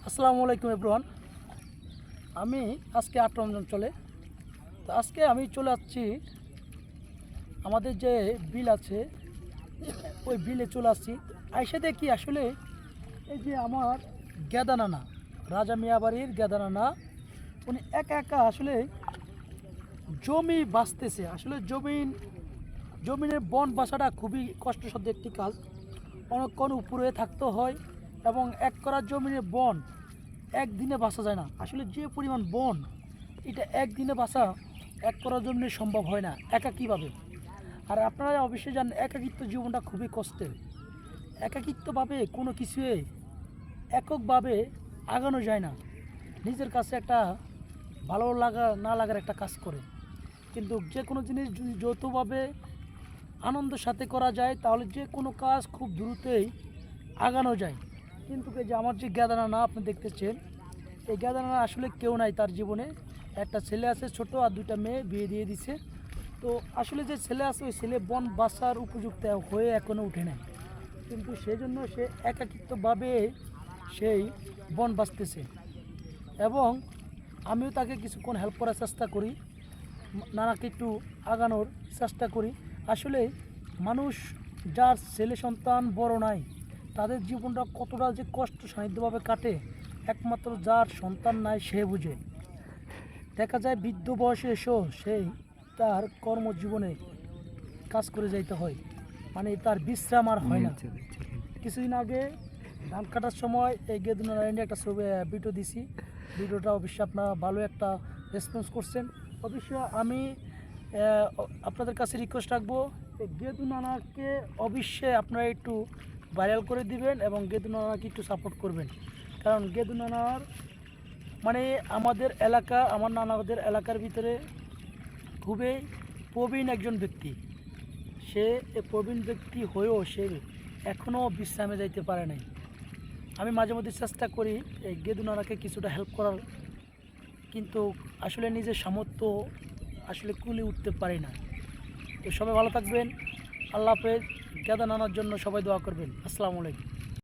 আসসালামু আলাইকুম এভরিওয়ান। আমি আজকে ৮ রমজান চলে, তো আজকে আমি চলে আসছি আমাদের যে বিল আছে ওই বিলে চলে আসছি। আইসা দেখি আসলে এই যে আমার গেদা নানা, রাজা মিয়া বাড়ির গেদা নানা, উনি একা একা আসলে জমি বাঁচতেছে। আসলে জমিনের বন বাসাটা খুবই কষ্টসাধ্য একটি কাজ। অনেকক্ষণ উপরে থাকতে হয় এবং এক করা জমিনের বন একদিনে বাঁচা যায় না। আসলে যে পরিমাণ বন, এটা একদিনে বাঁচা এক করা জমিনে সম্ভব হয় না একা কীভাবে। আর আপনারা অবশ্যই জানেন একাকিত্ব জীবনটা খুবই কষ্টের। একাকিত্বভাবে কোনো কিছুয়ে এককভাবে আগানো যায় না। নিজের কাছে একটা ভালো লাগা না লাগার একটা কাজ করে। কিন্তু যে কোনো জিনিস যদি যৌথভাবে আনন্দের সাথে করা যায় তাহলে যে কোনো কাজ খুব দ্রুতই আগানো যায়। কিন্তু এই যে আমার যে গেদানা আপনি দেখতেছেন, এই গেদানা আসলে কেউ নাই তার জীবনে। একটা ছেলে আছে ছোট, আর দুইটা মেয়ে বিয়ে দিয়ে দিছে। তো আসলে যে ছেলে আছে ওই ছেলে বন বাসার উপযুক্ত হয়ে এখনও উঠে নাই, কিন্তু সেজন্য সে একাকিত্বভাবে সেই বন বাঁচতেছে। এবং আমিও তাকে কিছুক্ষণ হেল্প করার চেষ্টা করি, নানাকে একটু আগানোর চেষ্টা করি। আসলে মানুষ যার ছেলে সন্তান বড় নাই, তাদের জীবনটা কতটা যে কষ্ট সান্নিধ্যভাবে কাটে একমাত্র যার সন্তান নাই সে বুঝে। দেখা যায় বৃদ্ধ বয়সে এসেও সেই তার কর্মজীবনে কাজ করে যাইতে হয়, মানে তার বিশ্রাম আর হয় না। কিছুদিন আগে ধান কাটার সময় এই গেদু নারায়ণে একটা ছবি ভিডিও দিছি। ভিডিওটা অবশ্যই আপনারা ভালো একটা রেসপন্স করছেন। অবশ্যই আমি আপনাদের কাছে রিকোয়েস্ট রাখবো, এই গেদু নানাকে অবশ্যই আপনারা একটু ভাইরাল করে দিবেন এবং গেদু নানাকে একটু সাপোর্ট করবেন। কারণ গেদু নানার মানে আমাদের এলাকা, আমার নানাদের এলাকার ভিতরে খুবই প্রবীণ একজন ব্যক্তি। সে প্রবীণ ব্যক্তি হয়েও সে এখনও বিশ্রামে যাইতে পারে নাই। আমি মাঝে মধ্যে চেষ্টা করি এই গেদু নানাকে কিছুটা হেল্প করার, কিন্তু আসলে নিজের সামর্থ্য আসলে কুলে উঠতে পারি না। তো সবাই ভালো থাকবেন, আল্লাহ হাফেজ। গেদা নানার জন্য সবাই দোয়া করবেন। আসসালামু আলাইকুম।